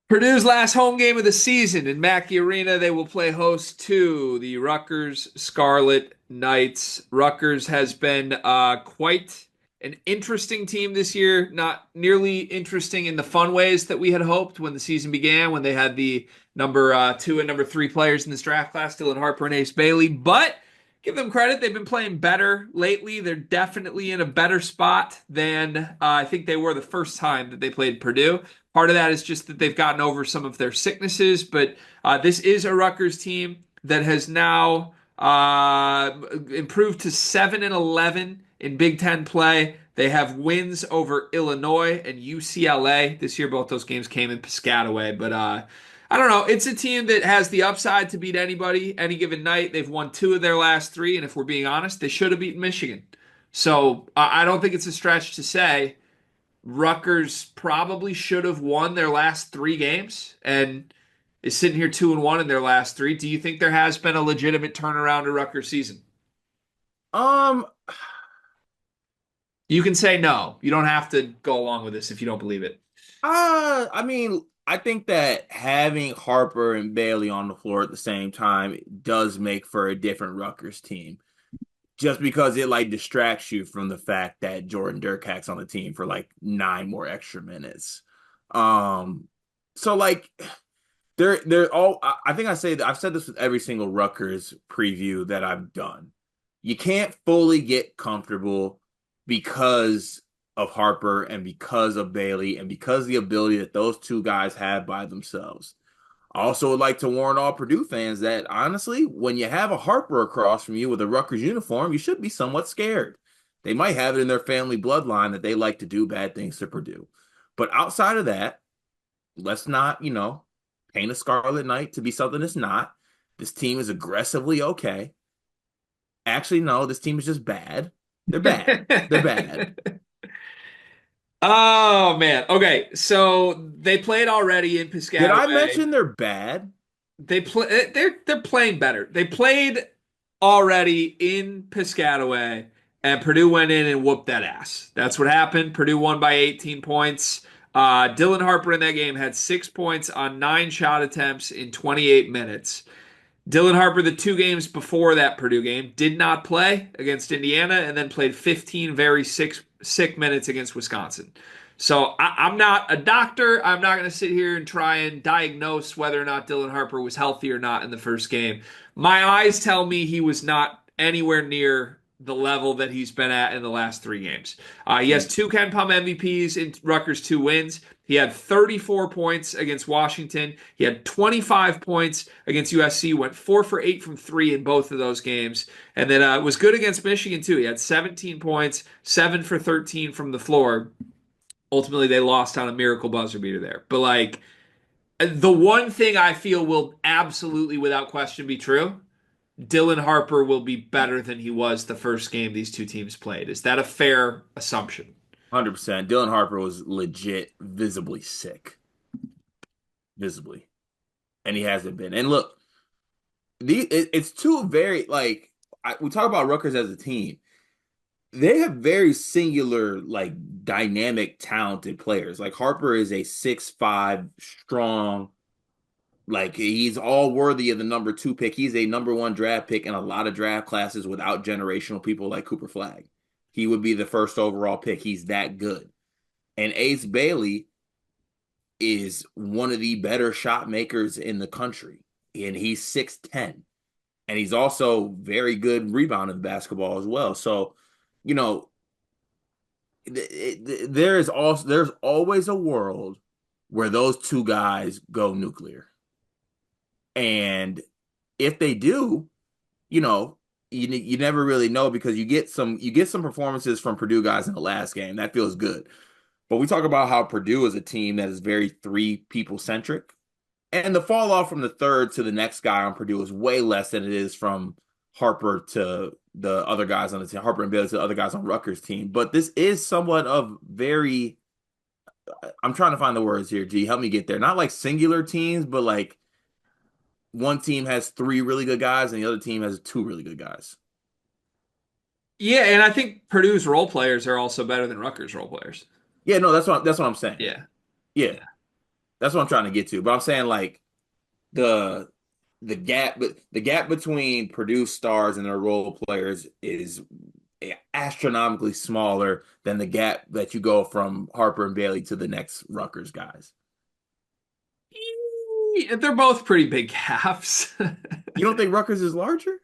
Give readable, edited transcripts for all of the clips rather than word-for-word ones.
Purdue's last home game of the season in Mackey Arena, they will play host to the Rutgers Scarlet Knights. Rutgers has been quite an interesting team this year, not nearly interesting in the fun ways that we had hoped when the season began, when they had the number two and number three players in this draft class, Dylan Harper and Ace Bailey. But give them credit, they've been playing better lately. They're definitely in a better spot than I think they were the first time that they played Purdue. Part of that is just that they've gotten over some of their sicknesses, but this is a Rutgers team that has now improved to 7-11 in Big Ten play. They have wins over Illinois and UCLA this year. Both those games came in Piscataway, but I don't know. It's a team that has the upside to beat anybody any given night. They've won two of their last three, and if we're being honest, they should have beaten Michigan. So I don't think it's a stretch to say Rutgers probably should have won their last three games and is sitting here 2-1 in their last three. Do you think there has been a legitimate turnaround to Rutgers season? Um, You can say no. You don't have to go along with this if you don't believe it. I mean, I think that having Harper and Bailey on the floor at the same time does make for a different Rutgers team. Just because it like distracts you from the fact that Jordan Durkak's on the team for like 9 more extra minutes. Um, so like they're all I think I say that I've said this with every single Rutgers preview that I've done. You can't fully get comfortable because of Harper and because of Bailey and because of the ability that those two guys have by themselves. I also would like to warn all Purdue fans that honestly, when you have a Harper across from you with a Rutgers uniform, you should be somewhat scared. They might have it in their family bloodline that they like to do bad things to Purdue. But outside of that, let's not, paint a Scarlet Knight to be something it's not. This team is aggressively okay. Actually, no, this team is just bad. They're bad. They're bad. Oh man. Okay, so they played already in Did I Piscataway. mention they're bad? They're playing better. They played already in Piscataway, and Purdue went in and whooped that ass. That's what happened. Purdue won by 18 points. Dylan Harper in that game had 6 points on nine shot attempts in 28 minutes. Dylan Harper, the two games before that Purdue game, did not play against Indiana and then played 15 very sick minutes against Wisconsin. So I'm not a doctor. I'm not going to sit here and try and diagnose whether or not Dylan Harper was healthy or not in the first game. My eyes tell me he was not anywhere near the level that he's been at in the last three games. He has two Ken Pom MVPs in Rutgers' two wins. He had 34 points against Washington. He had 25 points against USC, went 4 for 8 from three in both of those games. And then was good against Michigan, too. He had 17 points, 7 for 13 from the floor. Ultimately, they lost on a miracle buzzer beater there. But, like, the one thing I feel will absolutely, without question, be true Dylan Harper will be better than he was the first game these two teams played. Is that a fair assumption? 100%. Dylan Harper was legit visibly sick. Visibly. And he hasn't been. And look, it's two very, like, we talk about Rutgers as a team. They have very singular, like, dynamic, talented players. Like, Harper is a 6'5", strong, like, he's all worthy of the number two pick. He's a number one draft pick in a lot of draft classes without generational people like Cooper Flagg. He would be the first overall pick. He's that good. And Ace Bailey is one of the better shot makers in the country. And he's 6'10". And he's also very good rebounding basketball as well. So, you know, there's always a world where those two guys go nuclear. And if they do, you know, you never really know because you get some performances from Purdue guys in the last game. That feels good. But we talk about how Purdue is a team that is very three people centric. And the fall off from the third to the next guy on Purdue is way less than it is from Harper to the other guys on the team, Harper and Bailey to the other guys on Rutgers' team. But this is somewhat of very, I'm trying to find the words here, G. Help me get there. Not like singular teams, but like one team has three really good guys and the other team has two really good guys. Yeah, and I think Purdue's role players are also better than Rutgers role players. Yeah, no, that's what I'm saying. Yeah. Yeah. Yeah. That's what I'm trying to get to. But I'm saying like the the gap between Purdue stars and their role players is astronomically smaller than the gap that you go from Harper and Bailey to the next Rutgers guys. They're both pretty big gaps. You don't think Rutgers is larger?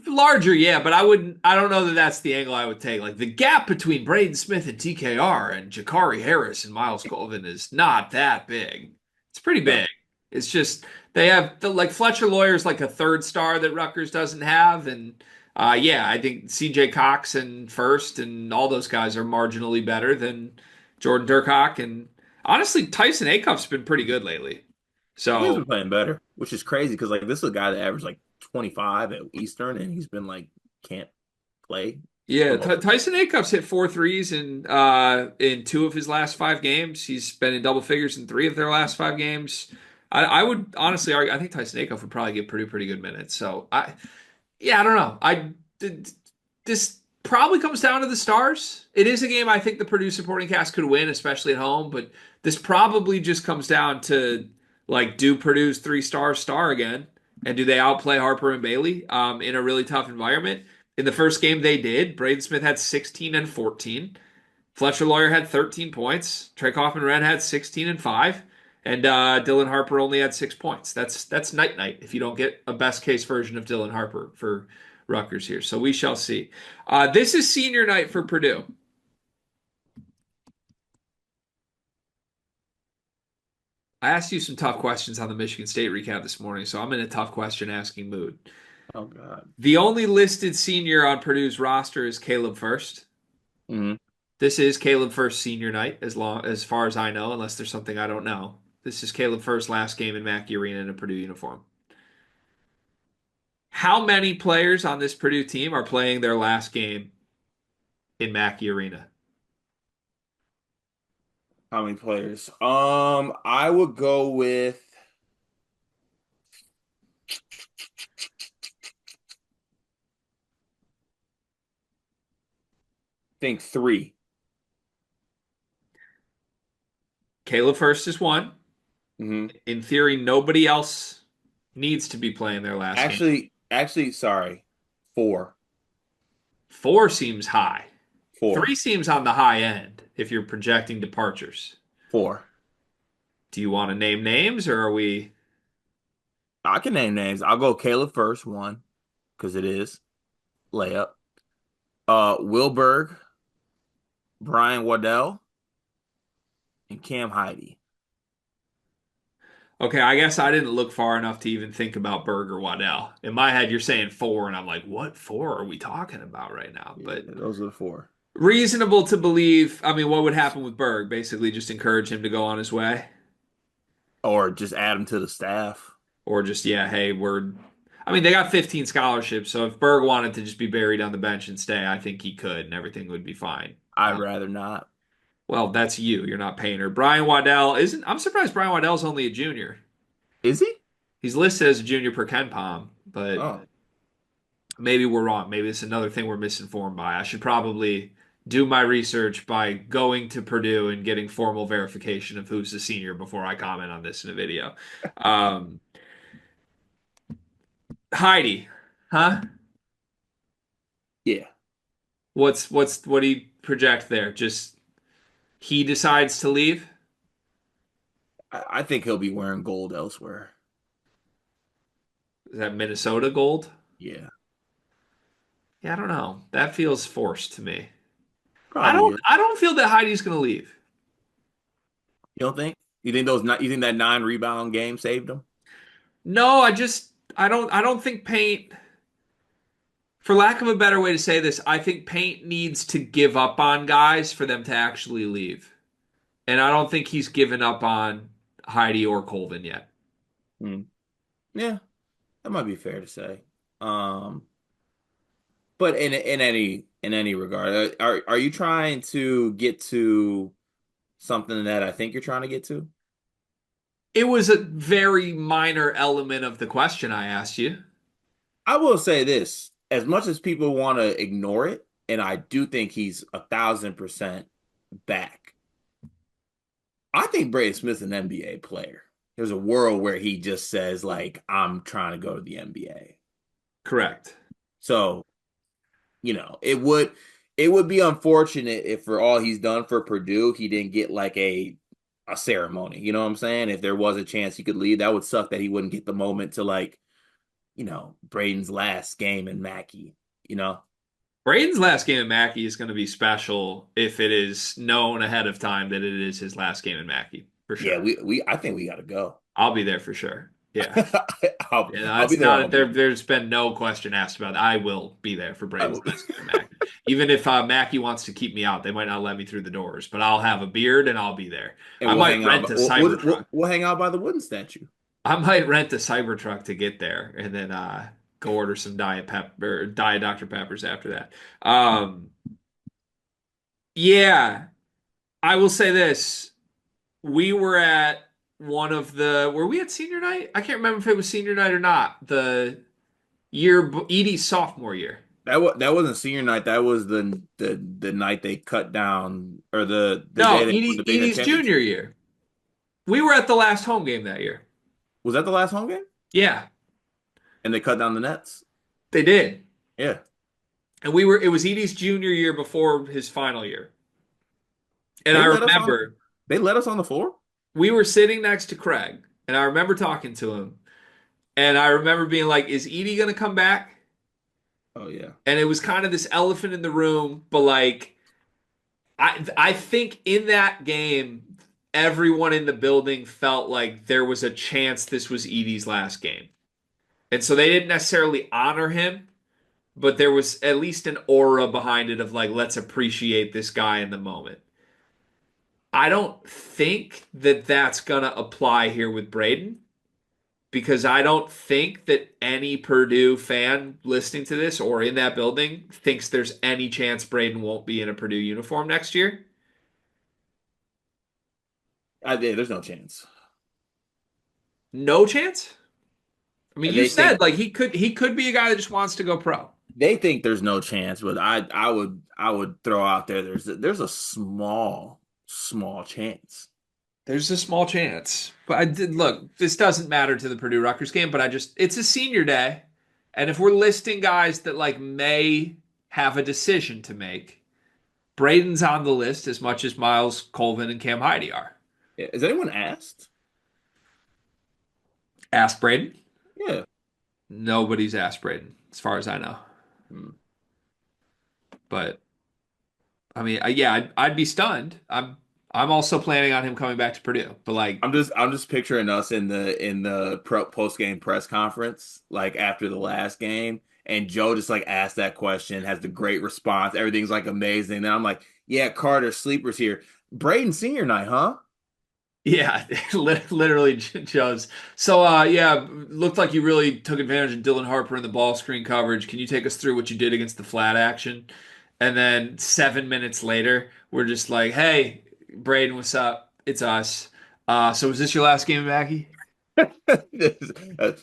Larger, yeah, but I wouldn't. I don't know that that's the angle I would take. Like the gap between Braden Smith and TKR and Jakari Harris and Miles Colvin is not that big. It's pretty Okay. big. It's just they have like Fletcher Lawyer's like a third star that Rutgers doesn't have, and yeah, I think CJ Cox and First and all those guys are marginally better than Jordan Durcock, and honestly, Tyson Acuff's been pretty good lately. He's been So. playing better, which is crazy because like this is a guy that averaged like 25 at Eastern, and he's been like can't play for Yeah, most of Tyson Acuff's hit four threes in two of his last five games. He's been in double figures in three of their last five games. I would honestly argue I think Tyson Acuff would probably give Purdue pretty good minutes. So I don't know. This probably comes down to the stars. It is a game I think the Purdue supporting cast could win, especially at home. But this probably just comes down to like, do Purdue's three-star star again, and do they outplay Harper and Bailey in a really tough environment? In the first game, they did. Braden Smith had 16 and 14. Fletcher Lawyer had 13 points. Trey Kaufman-Renn had 16 and 5. And Dylan Harper only had 6 points. That's night night if you don't get a best case version of Dylan Harper for Rutgers here. So we shall see. This is senior night for Purdue. I asked you some tough questions on the Michigan State recap this morning, so I'm in a tough question asking mood. Oh God. The only listed senior on Purdue's roster is Caleb First. Hmm. This is Caleb First senior night, as far as I know, unless there's something I don't know. This is Caleb First last game in Mackey Arena in a Purdue uniform. How many players on this Purdue team are playing their last game in Mackey Arena? How many players? I would go with think three. Caleb First is one. Hmm. In theory, nobody else needs to be playing their last game. Actually, sorry, four, Four seems high. four, Three seems on the high end if you're projecting departures. four. Do you want to name names or are we? I can name names. I'll go Caleb first, one, because it is layup. Wilberg, Brian Waddell, and Cam Heidi. Okay, I guess I didn't look far enough to even think about Berg or Waddell. In my head, you're saying four, and I'm like, what four are we talking about right now? Yeah, But those are the four. reasonable to believe. I mean, what would happen with Berg? Basically, just encourage him to go on his way, Or just add them to the staff. or just yeah, hey, we're. I mean, they got 15 scholarships, so if Berg wanted to just be buried on the bench and stay, I think he could, and everything would be fine. I'd rather not. Well, that's you. You're not paying her. Brian Waddell isn't. I'm surprised Brian Waddell's only a junior. Is he? He's listed as a junior per Ken Palm, but Oh, maybe we're wrong. Maybe it's another thing we're misinformed by. I should probably do my research by going to Purdue and getting formal verification of who's the senior before I comment on this in a video. Um, Heidi, huh? yeah. What do you project there? Just he decides to leave? I think he'll be wearing gold elsewhere. Is that Minnesota gold? Yeah, Yeah, I don't know. That feels forced to me. I probably don't is. I don't feel that Heidi's gonna leave. You don't think? You think that 9 rebound game saved him? No, I don't think Paint, for lack of a better way to say this, I think Paint needs to give up on guys for them to actually leave. And I don't think he's given up on Heidi or Colvin yet. Hmm. Yeah, that might be fair to say. Um, but in any regard, are you trying to get to something that I think you're trying to get to? It was a very minor element of the question I asked you. I will say this, as much as people want to ignore it, and I do think he's 1,000% back. I think Braden Smith's an NBA player. There's a world where he just says like, "I'm trying to go to the NBA." Correct. So, it would be unfortunate if for all he's done for Purdue, he didn't get like a ceremony. You know what I'm saying? If there was a chance he could leave, that would suck that he wouldn't get the moment to like, Braden's last game in Mackey, you know? Braden's last game at Mackey is going to be special if it is known ahead of time that it is his last game in Mackey, for Yeah, sure. I think we gotta go. I'll be there for sure. Yeah. I'll, Yeah, I'll be that's there not all there. day. There's been no question asked about it. I will be there for I Braden's will- last game at Mackey. Even if Mackey wants to keep me out, they might not let me through the doors, but I'll have a beard and I'll be there. and I we'll might hang out. rent a We'll, we'll, Cybertruck. we'll we'll hang out by the wooden statue. I might rent a Cybertruck to get there and then go order some Diet Dr. Peppers after that. Yeah, I will say this. We were at were we at senior night? I can't remember if it was senior night or not. The Edie's sophomore year. That wasn't senior night. That was the night they cut down, or the day No, they won the Big Ten Edie's junior championship. year. We were at the last home game that year. Was that the last home game? Yeah, And they cut down the nets. they did. Yeah, And it was Edie's junior year before his final year. And they I let us on. remember They let us on the floor. we were sitting next to Craig, and I remember talking to him, and I remember being like, "Is Edie gonna come back?" Oh yeah. And it was kind of this elephant in the room, but like I think in that game, everyone in the building felt like there was a chance this was Edie's last game. And so they didn't necessarily honor him, but there was at least an aura behind it of like, let's appreciate this guy in the moment. I don't think that that's going to apply here with Braden because I don't think that any Purdue fan listening to this or in that building thinks there's any chance Braden won't be in a Purdue uniform next year. There's no chance. No chance? I mean, you They think said like he could be a guy that just wants to go pro. they think there's no chance, but I would throw out there there's a small chance. There's a small chance. But I did look, this doesn't matter to the Purdue Rutgers game, but it's a senior day. And if we're listing guys that like may have a decision to make, Braden's on the list as much as Miles Colvin and Cam Heide are. Yeah, has anyone asked? Ask Braden. Yeah. Nobody's asked Braden, as far as I know. Hmm. But I mean, yeah, I'd be stunned. I'm also planning on him coming back to Purdue. But like, I'm just picturing us in the post game press conference, like after the last game, and Joe just like asked that question, has the great response, everything's like amazing. Then I'm like, yeah, Carter, sleepers here. Braden senior night, huh? yeah, literally Joe's. So yeah, looked like you really took advantage of Dylan Harper in the ball screen coverage. Can you take us through what you did against the flat action? And then 7 minutes later, we're just like, hey, Braden, what's up? It's us. So was this your last game, Mackie?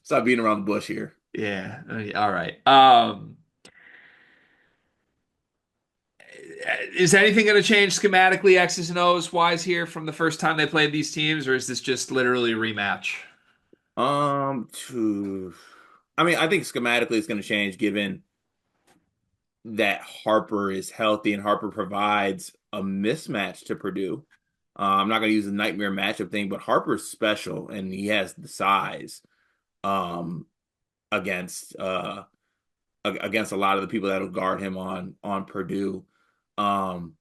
Stop beating around the bush here. Yeah. All right. Is anything going to change schematically, X's and O's wise here from the first time they played these teams, or is this just literally a rematch? To, I mean, I think schematically it's going to change given that Harper is healthy and Harper provides a mismatch to Purdue. I'm not going to use the nightmare matchup thing, but Harper's special and he has the size um, against against a lot of the people that'll guard him on Purdue. Um,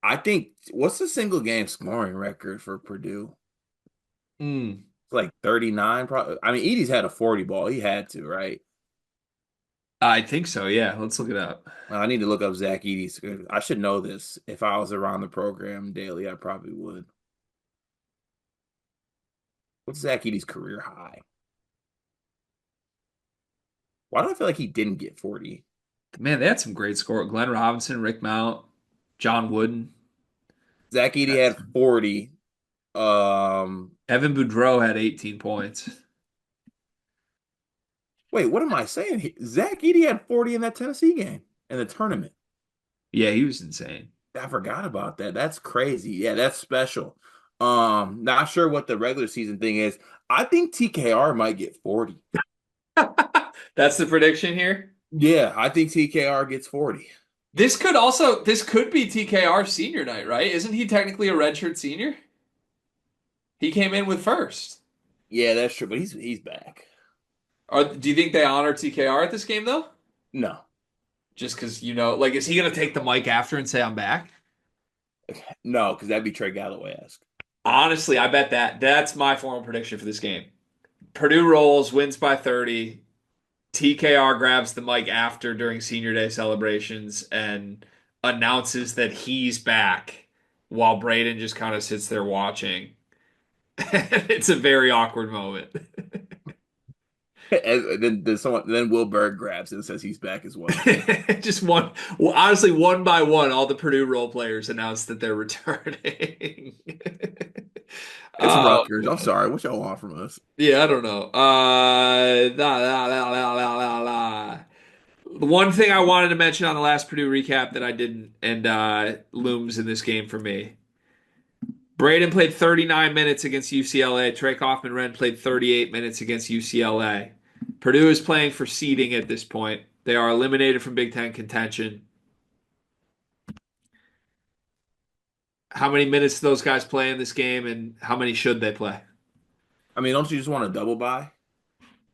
I think what's the single game scoring record for Purdue? Mm, It's like 39. Probably. I mean, Edie's had a 40 ball. He had to, right? I think so. Yeah. Let's look it up. I need to look up Zach Edie's. I should know this. If I was around the program daily, I probably would. What's Zach Edie's career high? Why do I feel like he didn't get 40? Man, they had some great score. Glenn Robinson, Rick Mount, John Wooden. Zach Edey That's- had 40. Um, Evan Boudreau had 18 points. Wait, what am I saying? Zach Edey had 40 in that Tennessee game in the tournament. Yeah, he was insane. I forgot about that. That's crazy. Yeah, that's special. Not sure what the regular season thing is. I think TKR might get 40. That's the prediction here. Yeah, I think TKR gets 40. This could be TKR senior night, right? Isn't he technically a redshirt senior? He came in with first. Yeah, that's true, but he's back. Do you think they honor TKR at this game though? No, Just because like, is he gonna take the mic after and say I'm back? no, because that'd be Trey Galloway-esque. Honestly, I bet that's my formal prediction for this game. Purdue rolls, wins by 30. TKR grabs the mic after during senior day celebrations and announces that he's back while Braden just kind of sits there watching. It's a very awkward moment. Then Will Berg grabs and says he's back as well. Just well, honestly, one by one, all the Purdue role players announced that they're returning. It's Oh, Rutgers. I'm sorry. What y'all want from us? yeah, I don't know. The one thing I wanted to mention on the last Purdue recap that I didn't, and looms in this game for me. Braden played 39 minutes against UCLA. Trey Kaufman-Renn played 38 minutes against UCLA. Purdue is playing for seeding at this point. They are eliminated from Big Ten contention. How many minutes do those guys play in this game, and how many should they play? I mean, don't you just want a double bye?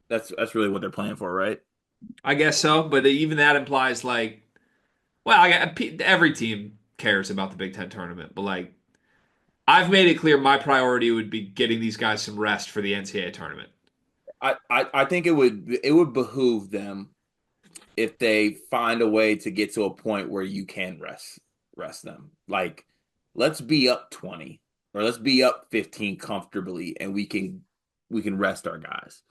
That's really what they're playing for, right? I guess so, but even that implies like, well, every team cares about the Big Ten tournament, but like, I've made it clear my priority would be getting these guys some rest for the NCAA tournament. I think it would behoove them if they find a way to get to a point where you can rest them. Like, let's be up 20 or let's be up 15 comfortably and we can rest our guys.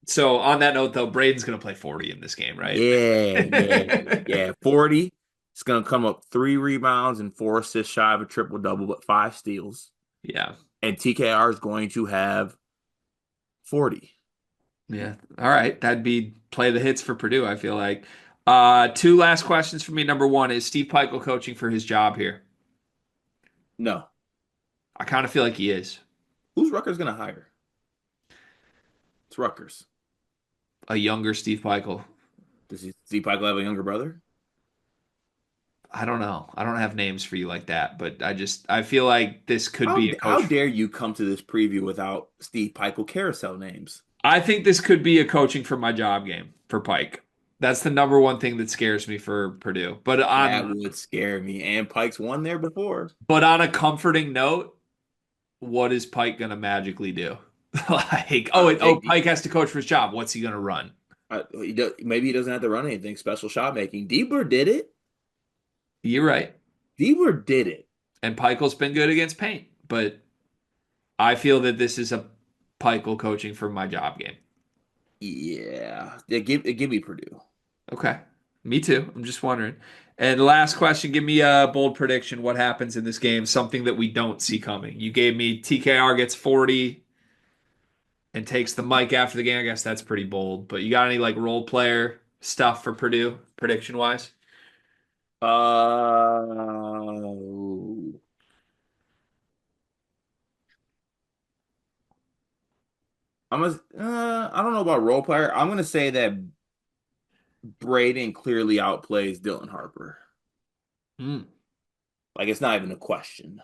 So on that note, though, Braden's going to play 40 in this game, right? Yeah, yeah, yeah. 40. It's gonna come up 3 rebounds and 4 assists shy of a triple double, but 5 steals. Yeah. And TKR is going to have 40. Yeah. All right. That'd be play the hits for Purdue, I feel like. Two last questions for me. Number one, is Steve Pikiell coaching for his job here? No. I kind of feel like he is. Who's Rutgers gonna hire? It's Rutgers. A younger Steve Pikiell. Does Steve Pikiell have a younger brother? I don't know. I don't have names for you like that, but I feel like this could How be a how coach. dare you come to this preview without Steve Pikiell carousel names? I think this could be a coaching for my job game for Pike. That's the number one thing that scares me for Purdue. That would scare me. And Pike's won there before. But on a comforting note, what is Pike gonna magically do? Like, Pike has to coach for his job. What's he gonna run? Maybe he doesn't have to run anything. Special shot making. Diebler did it. You're right. Diebler did it. And Pikel's been good against paint, but I feel that this is a Pikel coaching for my job game. Yeah. Give me Purdue. Okay. Me too. I'm just wondering. And last question, give me a bold prediction. What happens in this game? Something that we don't see coming. You gave me TKR gets 40 and takes the mic after the game. I guess that's pretty bold. But you got any like role player stuff for Purdue prediction wise? Uh, I don't know about role player. I'm gonna say that Braden clearly outplays Dylan Harper. Hmm. Like it's not even a question.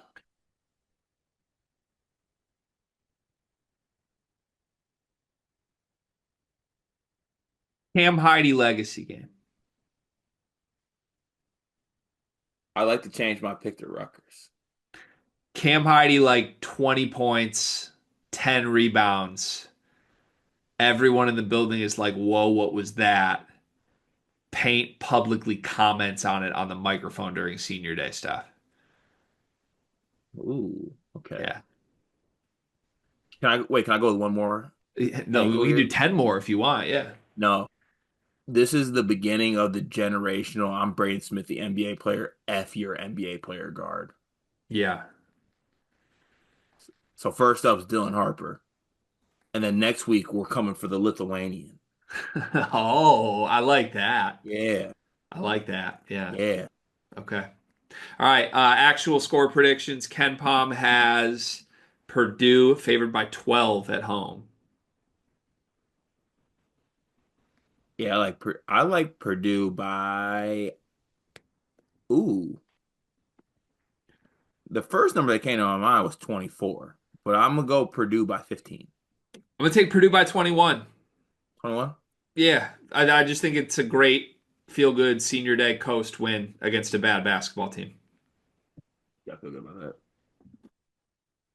Cam Heidi legacy game. I like to change my pick to Rutgers. Cam Heidi like 20 points, 10 rebounds. Everyone in the building is like, whoa, what was that? Paint publicly comments on it on the microphone during senior day stuff. Ooh, okay. Yeah. Can I go with one more No, angle we can do here? 10 more if you want. Yeah. No. This is the beginning of the generational. I'm Braden Smith, the NBA player. F your NBA player guard. Yeah. So first up is Dylan Harper. And then next week we're coming for the Lithuanian. Oh, I like that. Yeah. I like that. Yeah. Yeah. Okay. All right, actual score predictions. Ken Palm has Purdue favored by 12 at home. Yeah, I like Purdue by ooh. The first number that came to my mind was 24, but I'm gonna go Purdue by 15. I'm gonna take Purdue by 21. 21? Yeah, I just think it's a great feel-good senior day coast win against a bad basketball team. Yeah, I feel good about that.